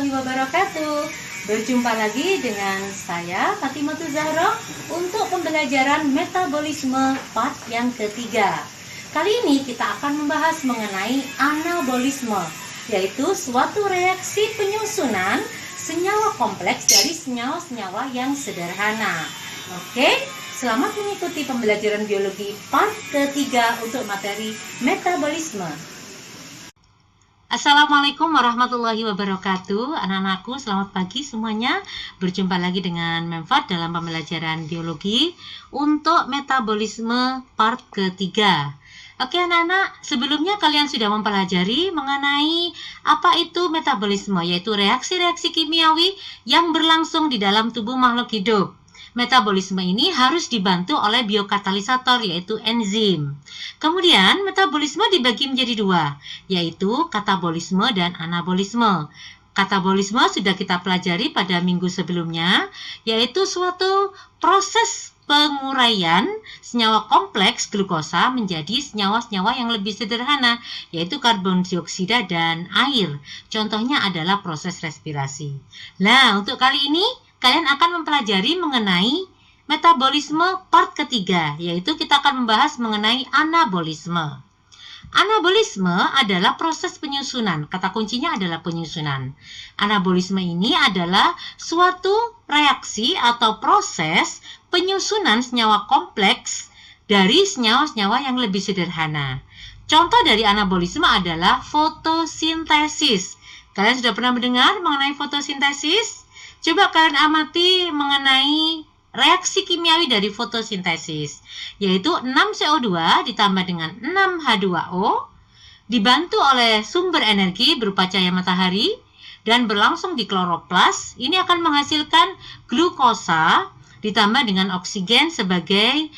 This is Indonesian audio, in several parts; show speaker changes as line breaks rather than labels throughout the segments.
warahmatullahi wabarakatuh. Berjumpa lagi dengan saya Fatimatuh Zahra untuk pembelajaran metabolisme part yang ketiga. Kali ini kita akan membahas mengenai anabolisme, yaitu suatu reaksi penyusunan senyawa kompleks dari senyawa-senyawa yang sederhana. Oke, selamat mengikuti pembelajaran biologi part ketiga untuk materi metabolisme. Assalamualaikum warahmatullahi wabarakatuh. Anak-anakku, selamat pagi semuanya. Berjumpa lagi dengan Memfat dalam pembelajaran biologi untuk metabolisme part ketiga. Oke anak-anak, sebelumnya kalian sudah mempelajari mengenai apa itu metabolisme, yaitu reaksi-reaksi kimiawi yang berlangsung di dalam tubuh makhluk hidup. Metabolisme ini harus dibantu oleh biokatalisator, yaitu enzim. Kemudian metabolisme dibagi menjadi dua, yaitu katabolisme dan anabolisme. Katabolisme sudah kita pelajari pada minggu sebelumnya, yaitu suatu proses penguraian senyawa kompleks glukosa menjadi senyawa-senyawa yang lebih sederhana, yaitu karbon dioksida dan air. Contohnya adalah proses respirasi. Nah, untuk kali ini kalian akan mempelajari mengenai metabolisme part ketiga, yaitu kita akan membahas mengenai anabolisme. Anabolisme adalah proses penyusunan, kata kuncinya adalah penyusunan. Anabolisme ini adalah suatu reaksi atau proses penyusunan senyawa kompleks dari senyawa-senyawa yang lebih sederhana. Contoh dari anabolisme adalah fotosintesis. Kalian sudah pernah mendengar mengenai fotosintesis? Coba kalian amati mengenai reaksi kimiawi dari fotosintesis, yaitu 6CO2 ditambah dengan 6H2O dibantu oleh sumber energi berupa cahaya matahari dan berlangsung di kloroplas. Ini akan menghasilkan glukosa ditambah dengan oksigen sebagai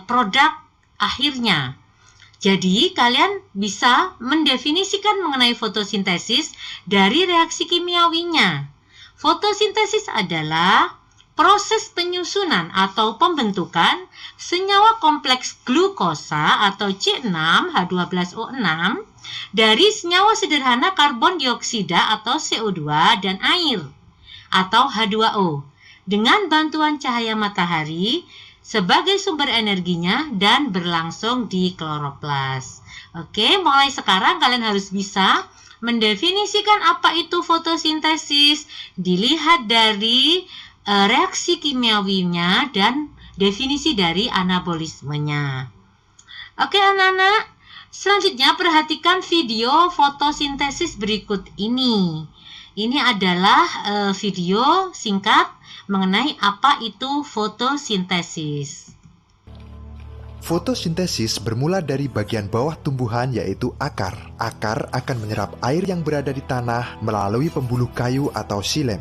produk akhirnya. Jadi kalian bisa mendefinisikan mengenai fotosintesis dari reaksi kimiawinya. Fotosintesis adalah proses penyusunan atau pembentukan senyawa kompleks glukosa atau C6H12O6 dari senyawa sederhana karbon dioksida atau CO2 dan air atau H2O dengan bantuan cahaya matahari sebagai sumber energinya dan berlangsung di kloroplas. Oke, mulai sekarang kalian harus bisa mendefinisikan apa itu fotosintesis, dilihat dari reaksi kimiawinya dan definisi dari anabolismenya. Oke anak-anak, selanjutnya perhatikan video fotosintesis berikut ini. Ini adalah video singkat mengenai apa itu fotosintesis.
Fotosintesis bermula dari bagian bawah tumbuhan, yaitu akar. Akar akan menyerap air yang berada di tanah melalui pembuluh kayu atau xilem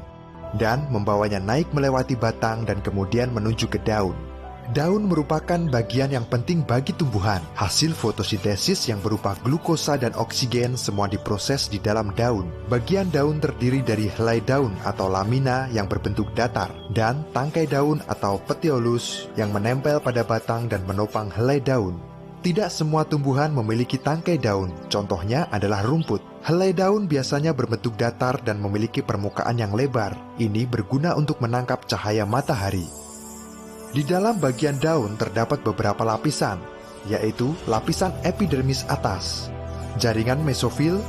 dan membawanya naik melewati batang dan kemudian menuju ke daun. Daun merupakan bagian yang penting bagi tumbuhan. Hasil fotosintesis yang berupa glukosa dan oksigen semua diproses di dalam daun. Bagian daun terdiri dari helai daun atau lamina yang berbentuk datar dan tangkai daun atau petiolus yang menempel pada batang dan menopang helai daun. Tidak semua tumbuhan memiliki tangkai daun, contohnya adalah rumput. Helai daun biasanya berbentuk datar dan memiliki permukaan yang lebar. Ini berguna untuk menangkap cahaya matahari. Di dalam bagian daun terdapat beberapa lapisan, yaitu lapisan epidermis atas, jaringan mesofil,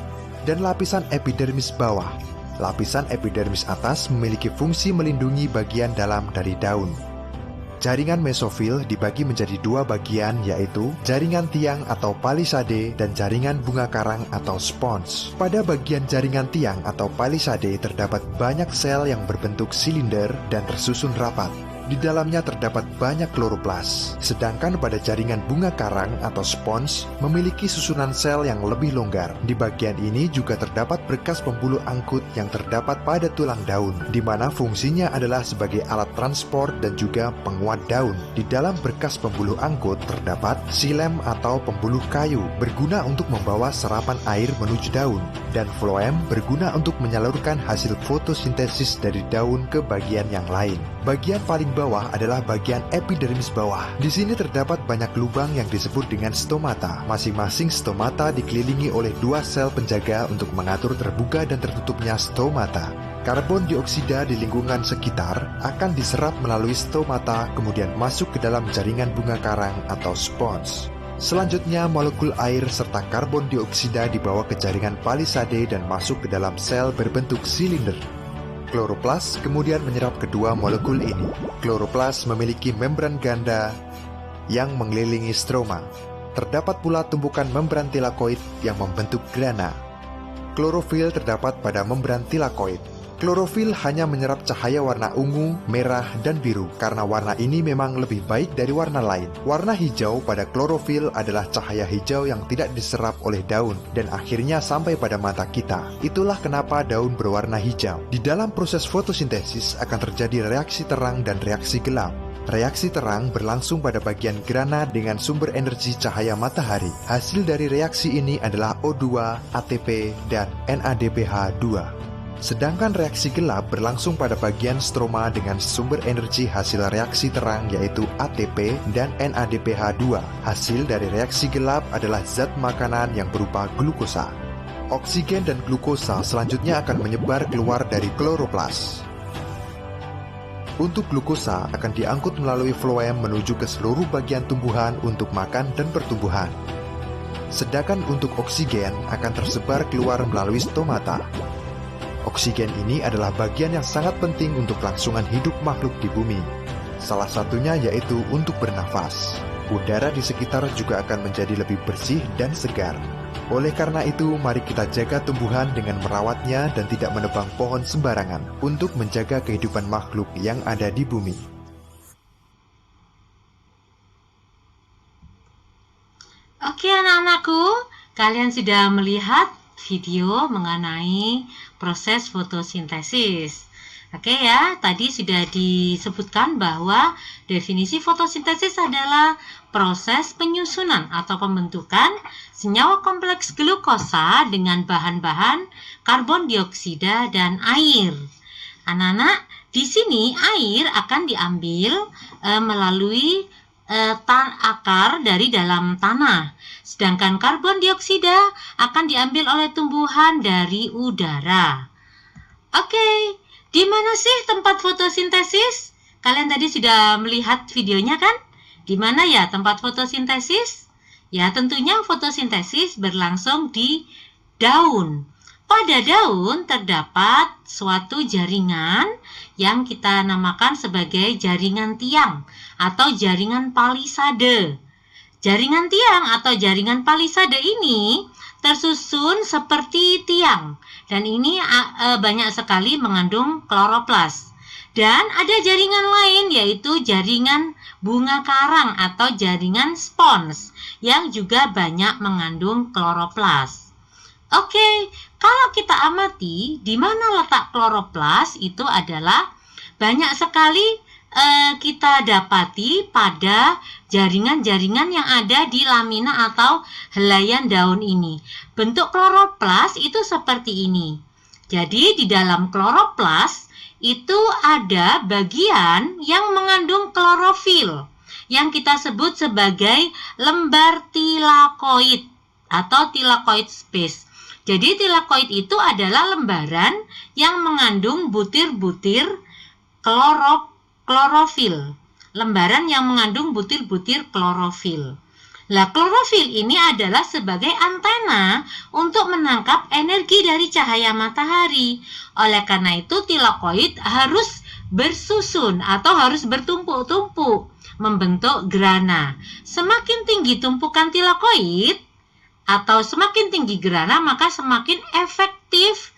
dan lapisan epidermis bawah. Lapisan epidermis atas memiliki fungsi melindungi bagian dalam dari daun. Jaringan mesofil dibagi menjadi dua bagian, yaitu jaringan tiang atau palisade dan jaringan bunga karang atau spons. Pada bagian jaringan tiang atau palisade terdapat banyak sel yang berbentuk silinder dan tersusun rapat. Di dalamnya terdapat banyak kloroplas, sedangkan pada jaringan bunga karang atau spons memiliki susunan sel yang lebih longgar. Di bagian ini juga terdapat berkas pembuluh angkut yang terdapat pada tulang daun, di mana fungsinya adalah sebagai alat transport dan juga penguat daun. Di dalam berkas pembuluh angkut terdapat xilem atau pembuluh kayu, berguna untuk membawa serapan air menuju daun, dan floem berguna untuk menyalurkan hasil fotosintesis dari daun ke bagian yang lain. Bagian paling bawah adalah bagian epidermis bawah. Di sini terdapat banyak lubang yang disebut dengan stomata. Masing-masing stomata dikelilingi oleh 2 sel penjaga untuk mengatur terbuka dan tertutupnya stomata. Karbon dioksida di lingkungan sekitar akan diserap melalui stomata, kemudian masuk ke dalam jaringan bunga karang atau spons. Selanjutnya, molekul air serta karbon dioksida dibawa ke jaringan palisade dan masuk ke dalam sel berbentuk silinder. Kloroplas kemudian menyerap kedua molekul ini. Kloroplas memiliki membran ganda yang mengelilingi stroma. Terdapat pula tumpukan membran tilakoid yang membentuk grana. Klorofil terdapat pada membran tilakoid. Klorofil hanya menyerap cahaya warna ungu, merah, dan biru karena warna ini memang lebih baik dari warna lain. Warna hijau pada klorofil adalah cahaya hijau yang tidak diserap oleh daun dan akhirnya sampai pada mata kita. Itulah kenapa daun berwarna hijau. Di dalam proses fotosintesis akan terjadi reaksi terang dan reaksi gelap. Reaksi terang berlangsung pada bagian grana dengan sumber energi cahaya matahari. Hasil dari reaksi ini adalah O2, ATP, dan NADPH2. Sedangkan reaksi gelap berlangsung pada bagian stroma dengan sumber energi hasil reaksi terang yaitu ATP dan NADPH2. Hasil dari reaksi gelap adalah zat makanan yang berupa glukosa. Oksigen dan glukosa selanjutnya akan menyebar keluar dari kloroplas. Untuk glukosa akan diangkut melalui floem menuju ke seluruh bagian tumbuhan untuk makan dan pertumbuhan. Sedangkan untuk oksigen akan tersebar keluar melalui stomata. Oksigen ini adalah bagian yang sangat penting untuk kelangsungan hidup makhluk di bumi. Salah satunya yaitu untuk bernafas. Udara di sekitar juga akan menjadi lebih bersih dan segar. Oleh karena itu, mari kita jaga tumbuhan dengan merawatnya dan tidak menebang pohon sembarangan untuk menjaga kehidupan makhluk yang ada di bumi.
Oke anak-anakku, kalian sudah melihat video mengenai proses fotosintesis. Oke ya, tadi sudah disebutkan bahwa definisi fotosintesis adalah proses penyusunan atau pembentukan senyawa kompleks glukosa dengan bahan-bahan karbon dioksida dan air. Anak-anak, di sini air akan diambil melalui akar dari dalam tanah. Sedangkan karbon dioksida akan diambil oleh tumbuhan dari udara. Oke, di mana sih tempat fotosintesis? Kalian tadi sudah melihat videonya kan? Di mana ya tempat fotosintesis? Ya, tentunya fotosintesis berlangsung di daun. Pada daun terdapat suatu jaringan yang kita namakan sebagai jaringan tiang atau jaringan palisade. Jaringan tiang atau jaringan palisade ini tersusun seperti tiang dan ini banyak sekali mengandung kloroplas. Dan ada jaringan lain yaitu jaringan bunga karang atau jaringan spons yang juga banyak mengandung kloroplas. Oke, kalau kita amati di mana letak kloroplas itu adalah banyak sekali kita dapati pada jaringan-jaringan yang ada di lamina atau helaian daun ini. Bentuk kloroplas itu seperti ini. Jadi di dalam kloroplas itu ada bagian yang mengandung klorofil yang kita sebut sebagai lembar tilakoid atau tilakoid space. Jadi tilakoid itu adalah lembaran yang mengandung butir-butir klorofil. Lembaran yang mengandung butir-butir klorofil. Nah, klorofil ini adalah sebagai antena untuk menangkap energi dari cahaya matahari. Oleh karena itu, tilakoid harus bersusun atau harus bertumpuk-tumpuk membentuk grana. Semakin tinggi tumpukan tilakoid atau semakin tinggi grana, maka semakin efektif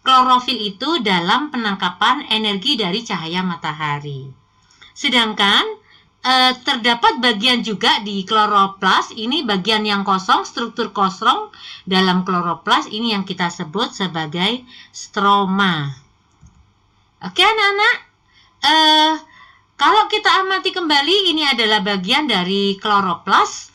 klorofil itu dalam penangkapan energi dari cahaya matahari. Sedangkan terdapat bagian juga di kloroplas, ini bagian yang kosong, struktur kosong dalam kloroplas, ini yang kita sebut sebagai stroma. Oke anak-anak, kalau kita amati kembali, ini adalah bagian dari kloroplas,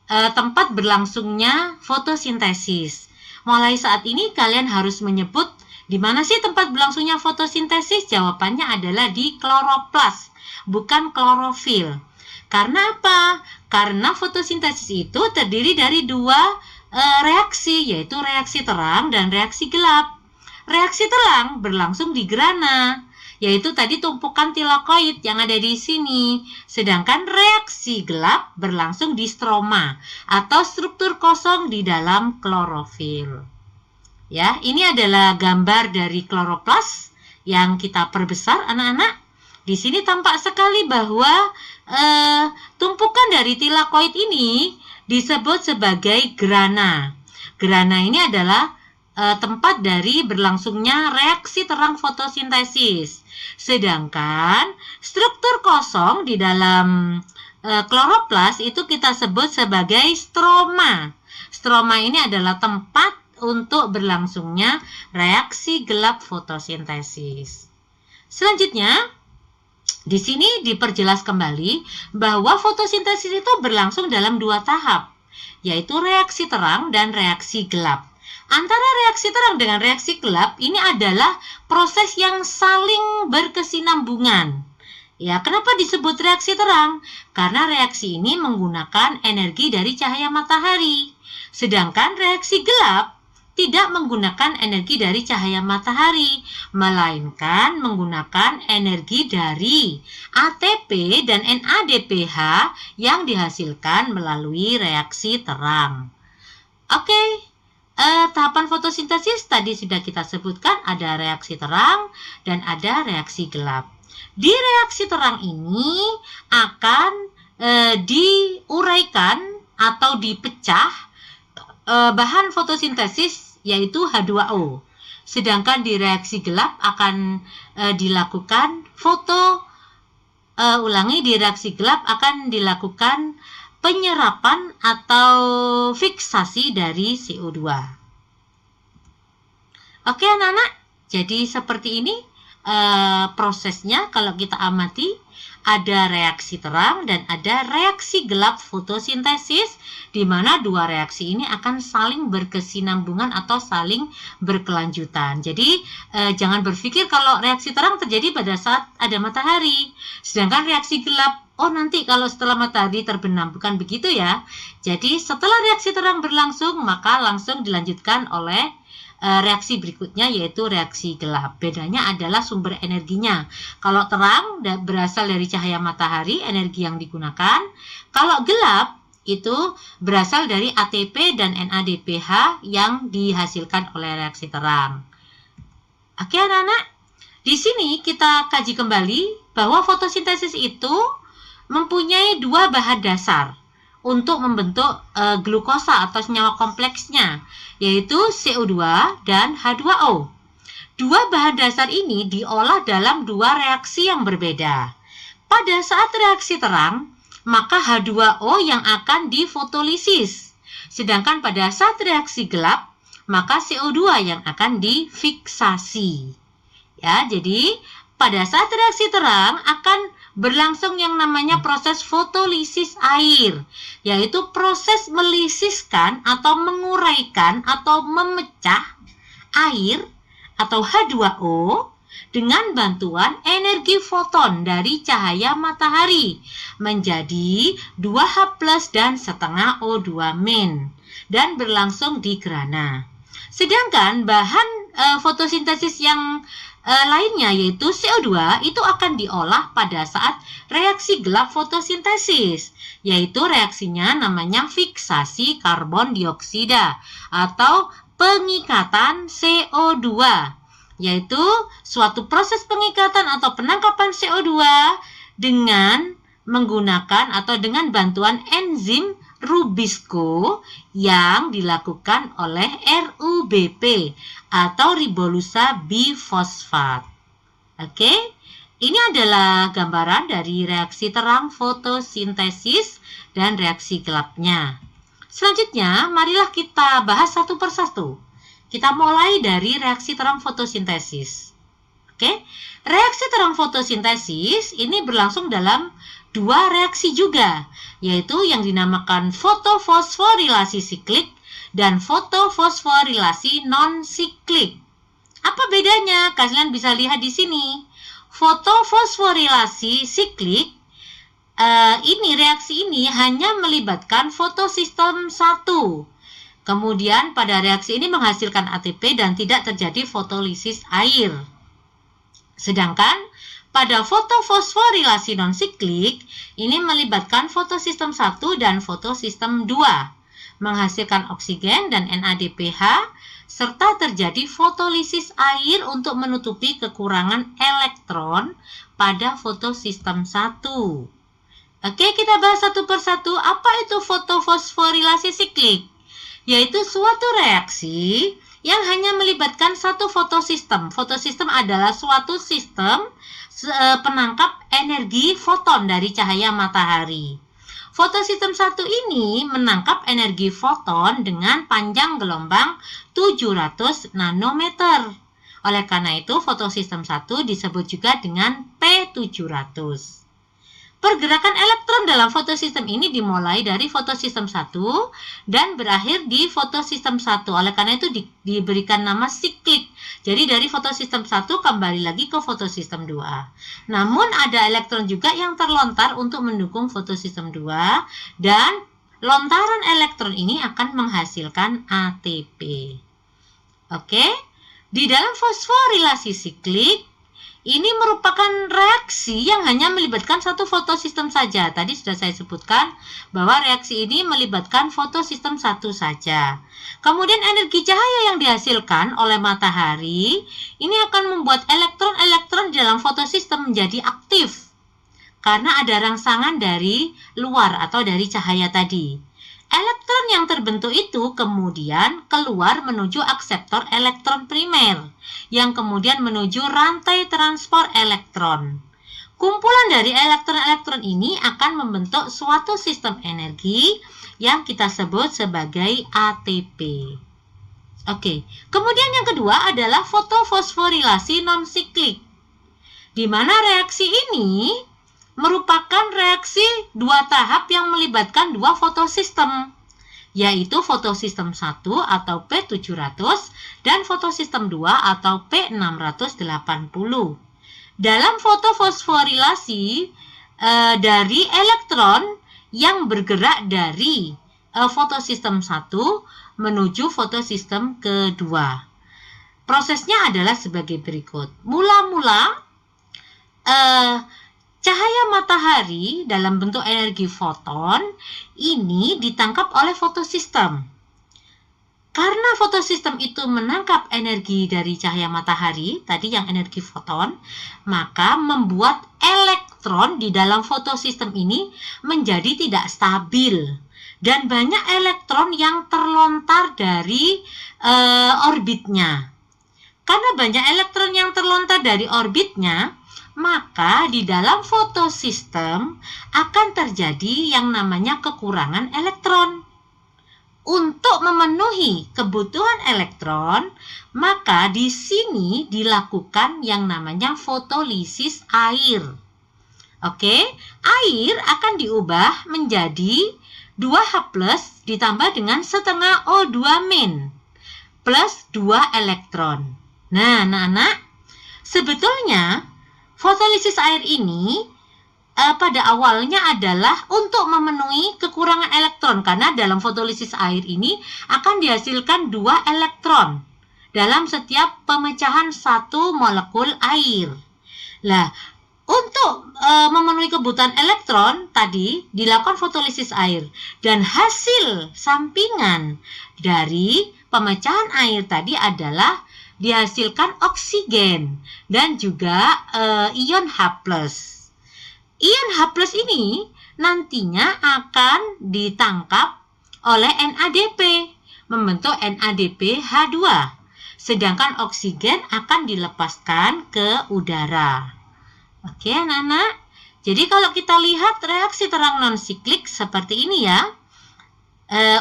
tempat berlangsungnya fotosintesis. Mulai saat ini kalian harus menyebut Di mana sih tempat berlangsungnya fotosintesis? Jawabannya adalah di kloroplas, bukan klorofil. Karena apa? Karena fotosintesis itu terdiri dari dua reaksi, yaitu reaksi terang dan reaksi gelap. Reaksi terang berlangsung di grana, yaitu tadi tumpukan tilakoid yang ada di sini. Sedangkan reaksi gelap berlangsung di stroma atau struktur kosong di dalam klorofil. Ya, ini adalah gambar dari kloroplas yang kita perbesar, anak-anak. Di sini tampak sekali bahwa tumpukan dari tilakoid ini disebut sebagai grana. Grana ini adalah tempat dari berlangsungnya reaksi terang fotosintesis. Sedangkan struktur kosong di dalam kloroplas itu kita sebut sebagai stroma. Stroma ini adalah tempat untuk berlangsungnya reaksi gelap fotosintesis. Selanjutnya, di sini diperjelas kembali bahwa fotosintesis itu berlangsung dalam dua tahap, yaitu reaksi terang dan reaksi gelap. Antara reaksi terang dengan reaksi gelap ini adalah proses yang saling berkesinambungan. Ya, kenapa disebut reaksi terang? Karena reaksi ini menggunakan energi dari cahaya matahari. Sedangkan reaksi gelap tidak menggunakan energi dari cahaya matahari, melainkan menggunakan energi dari ATP dan NADPH yang dihasilkan melalui reaksi terang. Oke, tahapan fotosintesis tadi sudah kita sebutkan, ada reaksi terang dan ada reaksi gelap. Di reaksi terang ini akan diuraikan atau dipecah bahan fotosintesis yaitu H2O. Sedangkan di reaksi gelap akan dilakukan di reaksi gelap akan dilakukan penyerapan atau fiksasi dari CO2. Oke anak-anak, jadi seperti ini prosesnya kalau kita amati. Ada reaksi terang dan ada reaksi gelap fotosintesis, di mana dua reaksi ini akan saling berkesinambungan atau saling berkelanjutan. Jadi jangan berpikir kalau reaksi terang terjadi pada saat ada matahari, sedangkan reaksi gelap nanti kalau setelah matahari terbenam. Bukan begitu ya. Jadi setelah reaksi terang berlangsung, maka langsung dilanjutkan oleh reaksi berikutnya, yaitu reaksi gelap. Bedanya adalah sumber energinya. Kalau terang berasal dari cahaya matahari, energi yang digunakan. Kalau gelap itu berasal dari ATP dan NADPH yang dihasilkan oleh reaksi terang. Oke anak-anak, di sini kita kaji kembali bahwa fotosintesis itu mempunyai dua bahan dasar untuk membentuk glukosa atau senyawa kompleksnya, yaitu CO2 dan H2O. Dua bahan dasar ini diolah dalam dua reaksi yang berbeda. Pada saat reaksi terang, maka H2O yang akan difotolisis. Sedangkan pada saat reaksi gelap, maka CO2 yang akan difiksasi. Ya, jadi pada saat reaksi terang akan berlangsung yang namanya proses fotolisis air, yaitu proses melisiskan atau menguraikan atau memecah air atau H2O dengan bantuan energi foton dari cahaya matahari menjadi 2H+ dan setengah O2- dan berlangsung di grana. Sedangkan bahan fotosintesis yang lainnya yaitu CO2 itu akan diolah pada saat reaksi gelap fotosintesis, yaitu reaksinya namanya fiksasi karbon dioksida atau pengikatan CO2, yaitu suatu proses pengikatan atau penangkapan CO2 dengan menggunakan atau dengan bantuan enzim Rubisco yang dilakukan oleh RUBP atau ribolusa bifosfat. Oke, ini adalah gambaran dari reaksi terang fotosintesis dan reaksi gelapnya. Selanjutnya, marilah kita bahas satu persatu. Kita mulai dari reaksi terang fotosintesis. Oke, reaksi terang fotosintesis ini berlangsung dalam dua reaksi juga, yaitu yang dinamakan fotofosforilasi siklik dan fotofosforilasi non-siklik. Apa bedanya? Kalian bisa lihat di sini. Fotofosforilasi siklik, reaksi ini hanya melibatkan fotosistem 1. Kemudian pada reaksi ini menghasilkan ATP dan tidak terjadi fotolisis air. Sedangkan pada fotofosforilasi non-siklik, ini melibatkan fotosistem 1 dan fotosistem 2, menghasilkan oksigen dan NADPH, serta terjadi fotolisis air untuk menutupi kekurangan elektron pada fotosistem 1. Oke, kita bahas satu persatu. Apa itu fotofosforilasi siklik? Yaitu suatu reaksi yang hanya melibatkan satu fotosistem. Fotosistem adalah suatu sistem penangkap energi foton dari cahaya matahari. Fotosistem 1 ini menangkap energi foton dengan panjang gelombang 700 nanometer. Oleh karena itu, fotosistem 1 disebut juga dengan P700. Pergerakan elektron dalam fotosistem ini dimulai dari fotosistem 1 dan berakhir di fotosistem 1. Oleh karena itu diberikan nama siklik. Jadi dari fotosistem 1 kembali lagi ke fotosistem 2. Namun ada elektron juga yang terlontar untuk mendukung fotosistem 2 dan lontaran elektron ini akan menghasilkan ATP. Oke? Di dalam fosforilasi siklik ini merupakan reaksi yang hanya melibatkan satu fotosistem saja. Tadi sudah saya sebutkan bahwa reaksi ini melibatkan fotosistem 1 saja. Kemudian energi cahaya yang dihasilkan oleh matahari ini akan membuat elektron-elektron dalam fotosistem menjadi aktif karena ada rangsangan dari luar atau dari cahaya tadi. Elektron yang terbentuk itu kemudian keluar menuju akseptor elektron primer, yang kemudian menuju rantai transport elektron. Kumpulan dari elektron-elektron ini akan membentuk suatu sistem energi yang kita sebut sebagai ATP. Oke, kemudian yang kedua adalah fotofosforilasi non-siklik, di mana reaksi ini merupakan reaksi dua tahap yang melibatkan dua fotosistem, yaitu fotosistem 1 atau P700 dan fotosistem 2 atau P680. Dalam fotofosforilasi dari elektron yang bergerak dari fotosistem 1 menuju fotosistem kedua. Prosesnya adalah sebagai berikut. Mula-mula cahaya matahari dalam bentuk energi foton ini ditangkap oleh fotosistem. Karena fotosistem itu menangkap energi dari cahaya matahari, tadi yang energi foton, maka membuat elektron di dalam fotosistem ini menjadi tidak stabil. Dan banyak elektron yang terlontar dari orbitnya. Karena banyak elektron yang terlontar dari orbitnya, maka di dalam fotosistem akan terjadi yang namanya kekurangan elektron. Untuk memenuhi kebutuhan elektron, maka di sini dilakukan yang namanya fotolisis air. Oke, air akan diubah menjadi 2H+ ditambah dengan setengah O2- plus 2 elektron. Nah, anak-anak, sebetulnya fotolisis air ini pada awalnya adalah untuk memenuhi kekurangan elektron, karena dalam fotolisis air ini akan dihasilkan 2 elektron dalam setiap pemecahan 1 molekul air. Nah, untuk memenuhi kebutuhan elektron tadi dilakukan fotolisis air, dan hasil sampingan dari pemecahan air tadi adalah dihasilkan oksigen dan juga ion H+. Ion H+ ini nantinya akan ditangkap oleh NADP, membentuk NADPH2. Sedangkan oksigen akan dilepaskan ke udara. Oke, anak-anak. Jadi kalau kita lihat reaksi terang non-siklik seperti ini ya.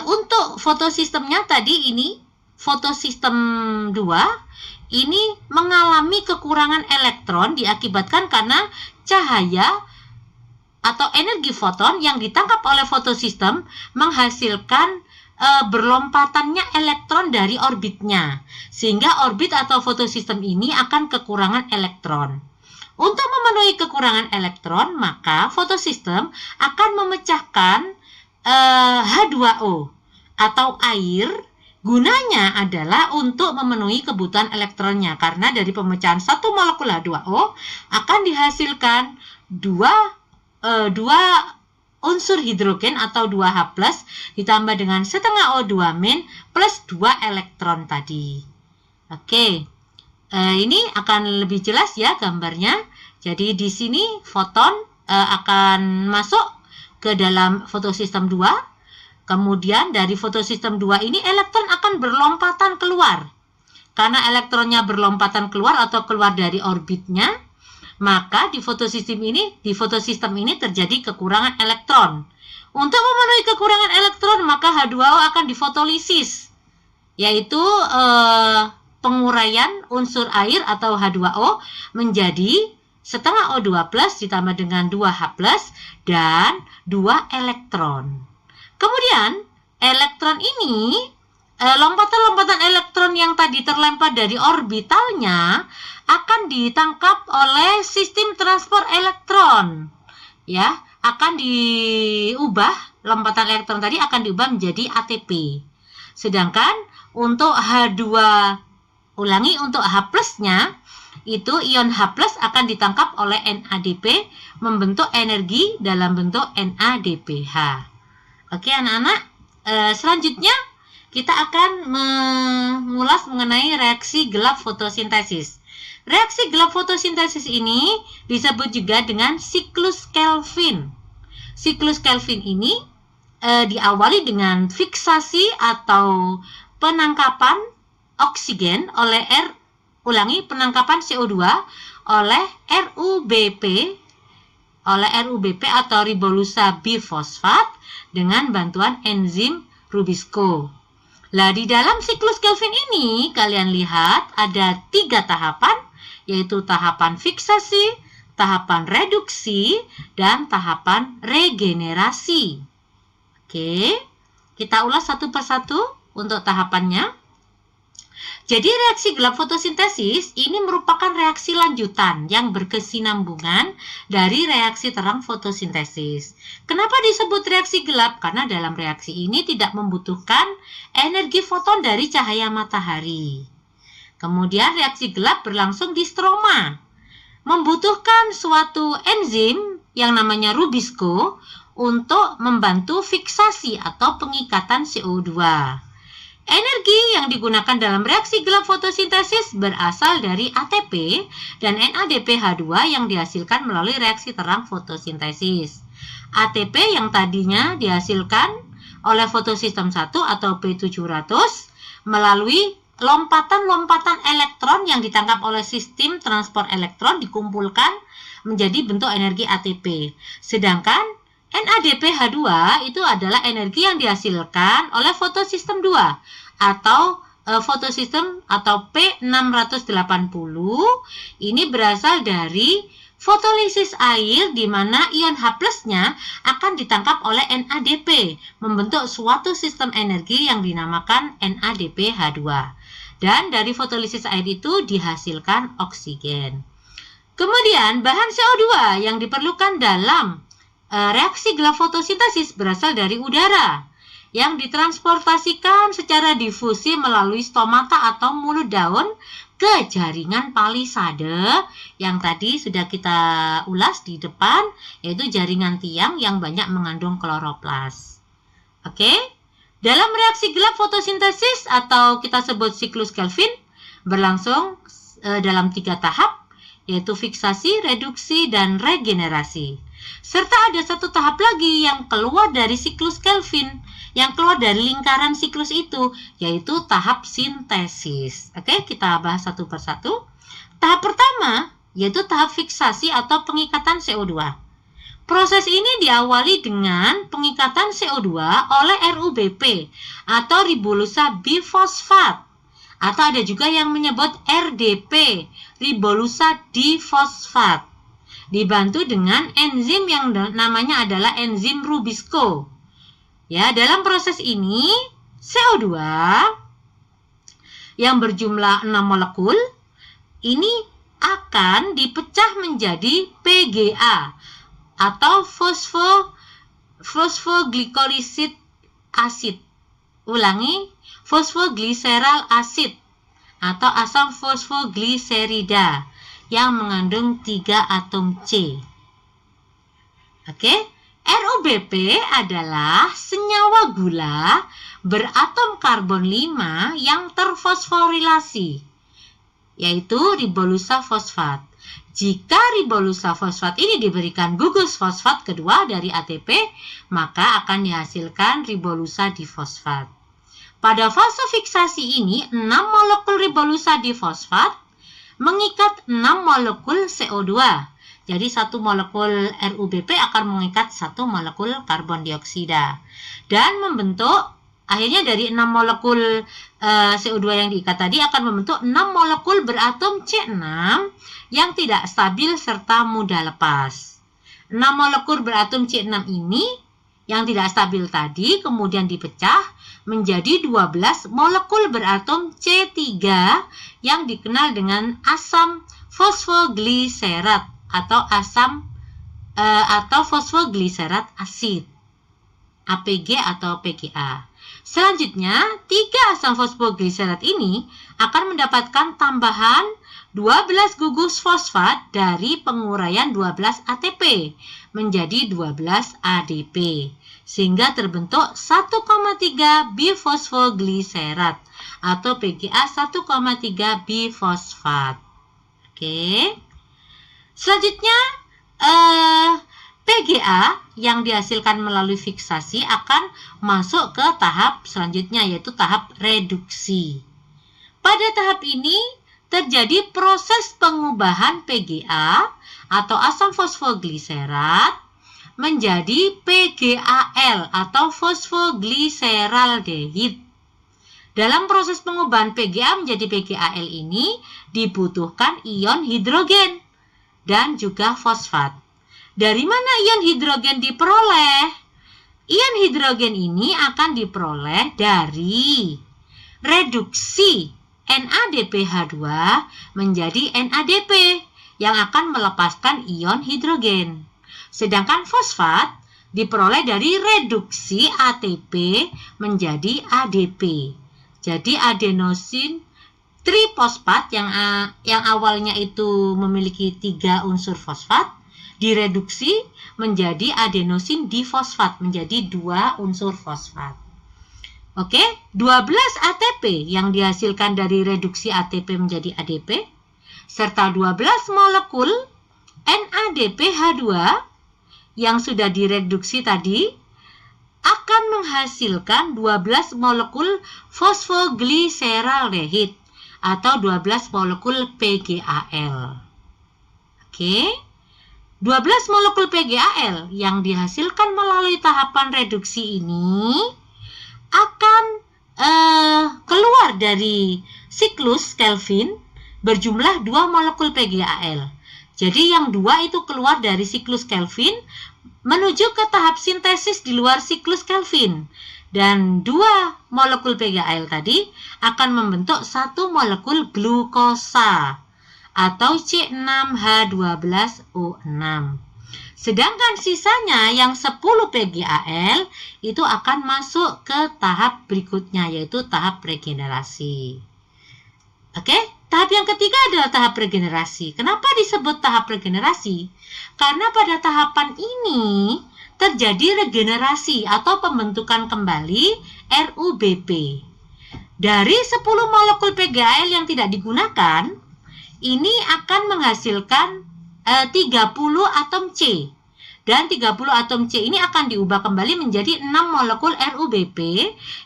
Untuk fotosistemnya tadi ini, fotosistem 2, ini mengalami kekurangan elektron diakibatkan karena cahaya atau energi foton yang ditangkap oleh fotosistem menghasilkan berlompatannya elektron dari orbitnya, sehingga orbit atau fotosistem ini akan kekurangan elektron. Untuk memenuhi kekurangan elektron, maka fotosistem akan memecahkan H2O atau air. Gunanya adalah untuk memenuhi kebutuhan elektronnya, karena dari pemecahan satu molekul H2O akan dihasilkan dua unsur hidrogen atau 2H+ ditambah dengan setengah O2- plus 2 elektron tadi. Oke, ini akan lebih jelas ya gambarnya. Jadi di sini foton akan masuk ke dalam fotosistem 2. Kemudian dari fotosistem 2 ini elektron akan berlompatan keluar. Karena elektronnya berlompatan keluar atau keluar dari orbitnya, maka di fotosistem ini terjadi kekurangan elektron. Untuk memenuhi kekurangan elektron, maka H2O akan difotolisis, yaitu penguraian unsur air atau H2O menjadi setengah O2+ ditambah dengan 2H+ dan 2 elektron. Kemudian elektron ini, lompatan-lompatan elektron yang tadi terlempar dari orbitalnya akan ditangkap oleh sistem transport elektron, ya, akan diubah, lompatan elektron tadi akan diubah menjadi ATP. Sedangkan untuk untuk H+-nya itu ion H+ akan ditangkap oleh NADP membentuk energi dalam bentuk NADPH. Oke anak-anak, selanjutnya kita akan mengulas mengenai reaksi gelap fotosintesis. Reaksi gelap fotosintesis ini disebut juga dengan siklus Kelvin. Siklus Kelvin ini diawali dengan fiksasi atau penangkapan oksigen oleh penangkapan CO2 oleh RUBP atau ribolusa bifosfat dengan bantuan enzim Rubisco. Nah, di dalam siklus Kelvin ini kalian lihat ada 3 tahapan, yaitu tahapan fiksasi, tahapan reduksi, dan tahapan regenerasi. Oke, kita ulas satu persatu untuk tahapannya. Jadi reaksi gelap fotosintesis ini merupakan reaksi lanjutan yang berkesinambungan dari reaksi terang fotosintesis. Kenapa disebut reaksi gelap? Karena dalam reaksi ini tidak membutuhkan energi foton dari cahaya matahari. Kemudian reaksi gelap berlangsung di stroma, membutuhkan suatu enzim yang namanya Rubisco untuk membantu fiksasi atau pengikatan CO2. Energi yang digunakan dalam reaksi gelap fotosintesis berasal dari ATP dan NADPH2 yang dihasilkan melalui reaksi terang fotosintesis. ATP yang tadinya dihasilkan oleh fotosistem 1 atau P700 melalui lompatan-lompatan elektron yang ditangkap oleh sistem transport elektron dikumpulkan menjadi bentuk energi ATP. Sedangkan NADPH2 itu adalah energi yang dihasilkan oleh fotosistem 2 atau fotosistem atau P680. Ini berasal dari fotolisis air di mana ion H+-nya akan ditangkap oleh NADP membentuk suatu sistem energi yang dinamakan NADPH2. Dan dari fotolisis air itu dihasilkan oksigen. Kemudian bahan CO2 yang diperlukan dalam reaksi gelap fotosintesis berasal dari udara yang ditransportasikan secara difusi melalui stomata atau mulut daun ke jaringan palisade yang tadi sudah kita ulas di depan, yaitu jaringan tiang yang banyak mengandung kloroplas. Oke, dalam reaksi gelap fotosintesis atau kita sebut siklus Kelvin berlangsung dalam 3 tahap, yaitu fiksasi, reduksi, dan regenerasi. Serta ada satu tahap lagi yang keluar dari siklus Kelvin, yang keluar dari lingkaran siklus itu, yaitu tahap sintesis. Oke, kita bahas satu persatu. Tahap pertama, yaitu tahap fiksasi atau pengikatan CO2. Proses ini diawali dengan pengikatan CO2 oleh RUBP atau ribolusa bifosfat. Atau ada juga yang menyebut RDP, ribolusa difosfat. Dibantu dengan enzim yang namanya adalah enzim Rubisco. Ya, dalam proses ini CO2 yang berjumlah 6 molekul ini akan dipecah menjadi PGA atau fosfoglycolisid acid. Ulangi, fosfogliseral acid atau asam fosfogliserida yang mengandung 3 atom C. Oke, RUBP adalah senyawa gula beratom karbon 5 yang terfosforilasi, yaitu ribolusa fosfat. Jika ribolusa fosfat ini diberikan gugus fosfat kedua dari ATP, maka akan dihasilkan ribolusa difosfat. Pada fase fiksasi ini, 6 molekul ribolusa difosfat mengikat 6 molekul CO2. Jadi satu molekul RUBP akan mengikat satu molekul karbon dioksida dan membentuk, akhirnya dari 6 molekul CO2 yang diikat tadi akan membentuk 6 molekul beratom C6 yang tidak stabil serta mudah lepas. 6 molekul beratom C6 ini yang tidak stabil tadi kemudian dipecah menjadi 12 molekul beratom C3 yang dikenal dengan asam fosfogliserat atau fosfogliserat asid, APG atau PGA. Selanjutnya, 3 asam fosfogliserat ini akan mendapatkan tambahan 12 gugus fosfat dari penguraian 12 ATP menjadi 12 ADP, sehingga terbentuk 1,3 bifosfogliserat atau PGA 1,3 bifosfat. Oke. Selanjutnya, PGA yang dihasilkan melalui fiksasi akan masuk ke tahap selanjutnya, yaitu tahap reduksi. Pada tahap ini terjadi proses pengubahan PGA atau asam fosfogliserat menjadi PGAL atau fosfogliseraldehid. Dalam proses pengubahan PGA menjadi PGAL ini dibutuhkan ion hidrogen dan juga fosfat. Dari mana ion hidrogen diperoleh? Ion hidrogen ini akan diperoleh dari reduksi NADPH2 menjadi NADP yang akan melepaskan ion hidrogen. Sedangkan fosfat diperoleh dari reduksi ATP menjadi ADP. Jadi adenosin trifosfat yang awalnya itu memiliki 3 unsur fosfat direduksi menjadi adenosin difosfat menjadi 2 unsur fosfat. Oke, 12 ATP yang dihasilkan dari reduksi ATP menjadi ADP serta 12 molekul NADPH2 yang sudah direduksi tadi akan menghasilkan 12 molekul fosfogliseraldehid atau 12 molekul PGAL. Oke. 12 molekul PGAL yang dihasilkan melalui tahapan reduksi ini akan keluar dari siklus Kelvin berjumlah 2 molekul PGAL. Jadi yang 2 itu keluar dari siklus Kelvin menuju ke tahap sintesis di luar siklus Kelvin. Dan 2 molekul PGAL tadi akan membentuk 1 molekul glukosa atau C6H12O6. Sedangkan sisanya yang 10 PGAL itu akan masuk ke tahap berikutnya, yaitu tahap regenerasi. Oke, tahap yang ketiga adalah tahap regenerasi. Kenapa disebut tahap regenerasi? Karena pada tahapan ini terjadi regenerasi atau pembentukan kembali RUBP. Dari 10 molekul PGAL yang tidak digunakan, ini akan menghasilkan 30 atom C. Dan 30 atom C ini akan diubah kembali menjadi 6 molekul RUBP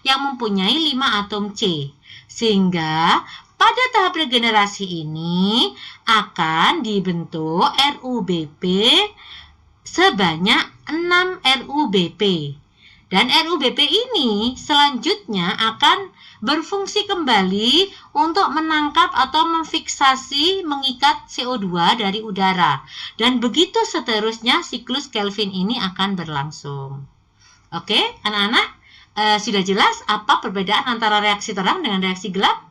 yang mempunyai 5 atom C. Sehingga pada tahap regenerasi ini akan dibentuk RUBP sebanyak 6 RUBP. Dan RUBP ini selanjutnya akan berfungsi kembali untuk menangkap atau memfiksasi mengikat CO2 dari udara. Dan begitu seterusnya siklus Kelvin ini akan berlangsung. Oke, anak-anak, Sudah jelas apa perbedaan antara reaksi terang dengan reaksi gelap?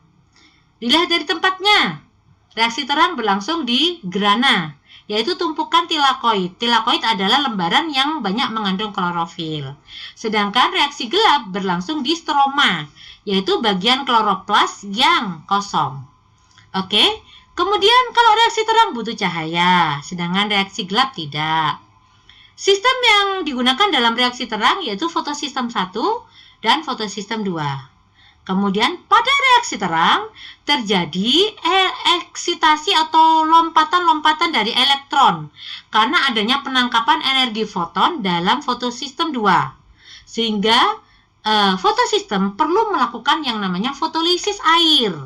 Dilihat dari tempatnya. Reaksi terang berlangsung di grana, yaitu tumpukan tilakoid. Tilakoid adalah lembaran yang banyak mengandung klorofil. Sedangkan reaksi gelap berlangsung di stroma, yaitu bagian kloroplas yang kosong. Oke, kemudian kalau reaksi terang butuh cahaya, sedangkan reaksi gelap tidak. Sistem yang digunakan dalam reaksi terang yaitu fotosistem 1 dan fotosistem 2. Kemudian pada reaksi terang terjadi eksitasi atau lompatan-lompatan dari elektron karena adanya penangkapan energi foton dalam fotosistem 2. Sehingga fotosistem perlu melakukan yang namanya fotolisis air.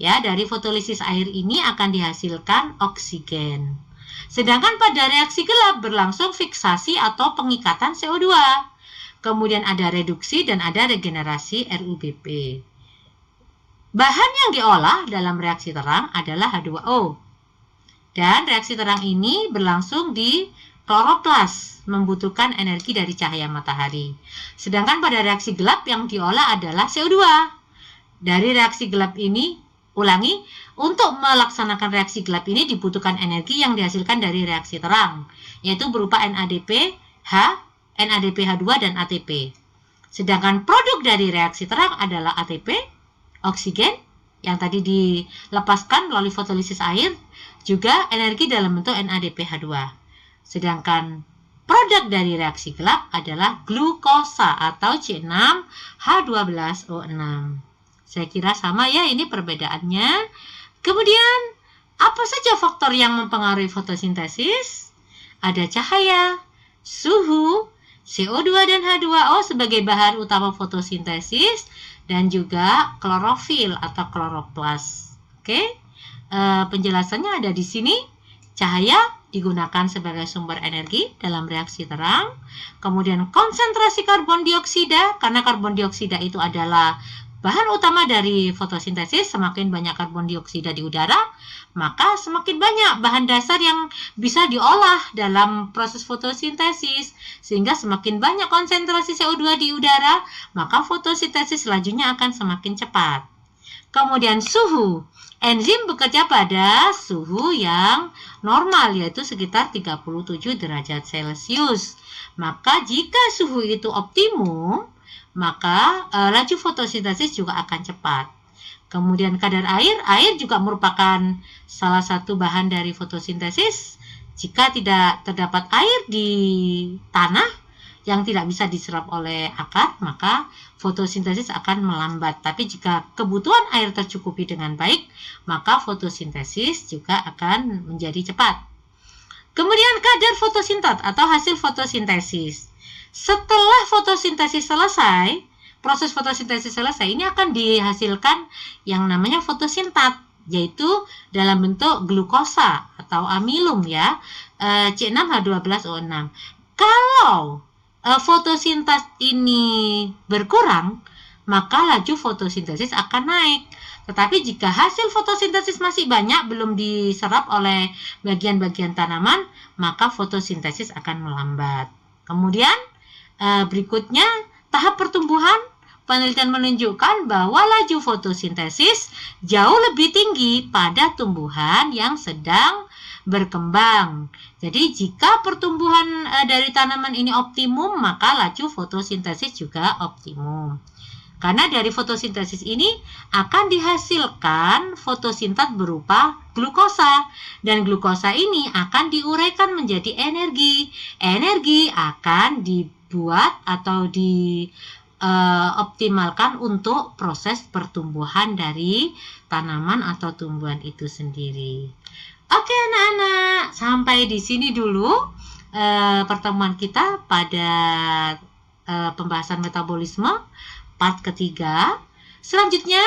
Ya, dari fotolisis air ini akan dihasilkan oksigen. Sedangkan pada reaksi gelap berlangsung fiksasi atau pengikatan CO2. Kemudian ada reduksi dan ada regenerasi RUBP. Bahan yang diolah dalam reaksi terang adalah H2O. Dan reaksi terang ini berlangsung di kloroplas, membutuhkan energi dari cahaya matahari. Sedangkan pada reaksi gelap yang diolah adalah CO2. Dari reaksi gelap ini, untuk melaksanakan reaksi gelap ini dibutuhkan energi yang dihasilkan dari reaksi terang, yaitu berupa NADPH, NADPH2 dan ATP. Sedangkan produk dari reaksi terang adalah ATP, oksigen yang tadi dilepaskan melalui fotolisis air, juga energi dalam bentuk NADPH2. Sedangkan produk dari reaksi gelap adalah glukosa atau C6H12O6. Saya kira sama ya ini perbedaannya. Kemudian, apa saja faktor yang mempengaruhi fotosintesis? Ada cahaya, suhu, CO2 dan H2O sebagai bahan utama fotosintesis, dan juga klorofil atau kloroplas. Oke, penjelasannya ada di sini. Cahaya digunakan sebagai sumber energi dalam reaksi terang. Kemudian konsentrasi karbon dioksida, karena karbon dioksida itu adalah bahan utama dari fotosintesis. Semakin banyak karbon dioksida di udara, maka semakin banyak bahan dasar yang bisa diolah dalam proses fotosintesis. Sehingga semakin banyak konsentrasi CO2 di udara, maka fotosintesis lajunya akan semakin cepat. Kemudian suhu. Enzim bekerja pada suhu yang normal, yaitu sekitar 37 derajat Celcius. Maka jika suhu itu optimum, maka laju fotosintesis juga akan cepat. Kemudian kadar air juga merupakan salah satu bahan dari fotosintesis. Jika tidak terdapat air di tanah yang tidak bisa diserap oleh akar, maka fotosintesis akan melambat. Tapi jika kebutuhan air tercukupi dengan baik, maka fotosintesis juga akan menjadi cepat. Kemudian kadar fotosintat atau hasil fotosintesis. Setelah fotosintesis selesai, proses fotosintesis selesai, ini akan dihasilkan yang namanya fotosintat, yaitu dalam bentuk glukosa atau amilum ya, C6H12O6. Kalau fotosintas ini berkurang, maka laju fotosintesis akan naik. Tetapi jika hasil fotosintesis masih banyak, belum diserap oleh bagian-bagian tanaman, maka fotosintesis akan melambat. Kemudian berikutnya, tahap pertumbuhan. Penelitian menunjukkan bahwa laju fotosintesis jauh lebih tinggi pada tumbuhan yang sedang berkembang. Jadi jika pertumbuhan dari tanaman ini optimum, maka laju fotosintesis juga optimum. Karena dari fotosintesis ini akan dihasilkan fotosintat berupa glukosa. Dan glukosa ini akan diuraikan menjadi energi. Energi akan dibuat atau optimalkan untuk proses pertumbuhan dari tanaman atau tumbuhan itu sendiri. Oke anak-anak, sampai di sini dulu pertemuan kita pada pembahasan metabolisme part ketiga. Selanjutnya,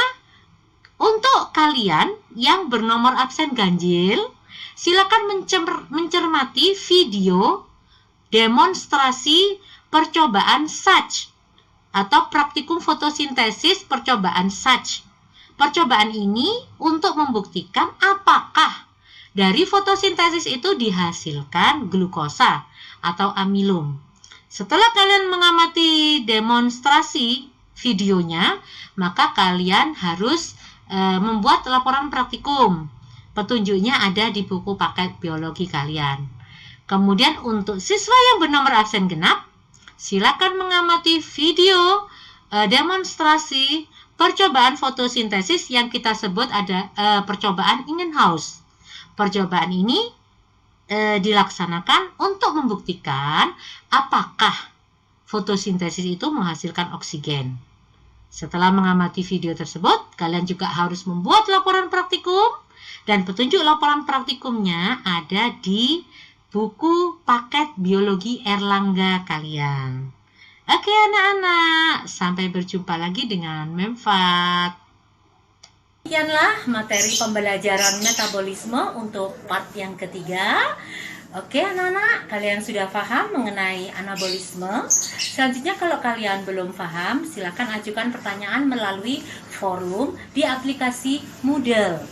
untuk kalian yang bernomor absen ganjil, silakan mencermati video demonstrasi percobaan SACH atau praktikum fotosintesis percobaan SACH. Percobaan ini untuk membuktikan apakah dari fotosintesis itu dihasilkan glukosa atau amilum. Setelah kalian mengamati demonstrasi videonya, maka kalian harus membuat laporan praktikum. Petunjuknya ada di buku paket biologi kalian. Kemudian untuk siswa yang bernomor absen genap, silakan mengamati video demonstrasi percobaan fotosintesis yang kita sebut ada percobaan Ingenhousz. Percobaan ini dilaksanakan untuk membuktikan apakah fotosintesis itu menghasilkan oksigen. Setelah mengamati video tersebut, kalian juga harus membuat laporan praktikum, dan petunjuk laporan praktikumnya ada di buku paket biologi Erlangga kalian. Oke anak-anak, sampai berjumpa lagi dengan Memfat. Demikianlah materi pembelajaran metabolisme untuk part yang ketiga. Oke anak-anak, kalian sudah paham mengenai anabolisme? Selanjutnya kalau kalian belum paham, silakan ajukan pertanyaan melalui forum di aplikasi Moodle.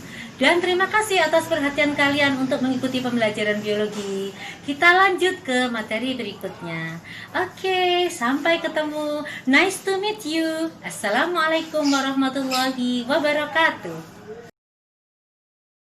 Dan terima kasih atas perhatian kalian untuk mengikuti pembelajaran biologi. Kita lanjut ke materi berikutnya. Oke, sampai ketemu. Nice to meet you. Assalamualaikum warahmatullahi wabarakatuh.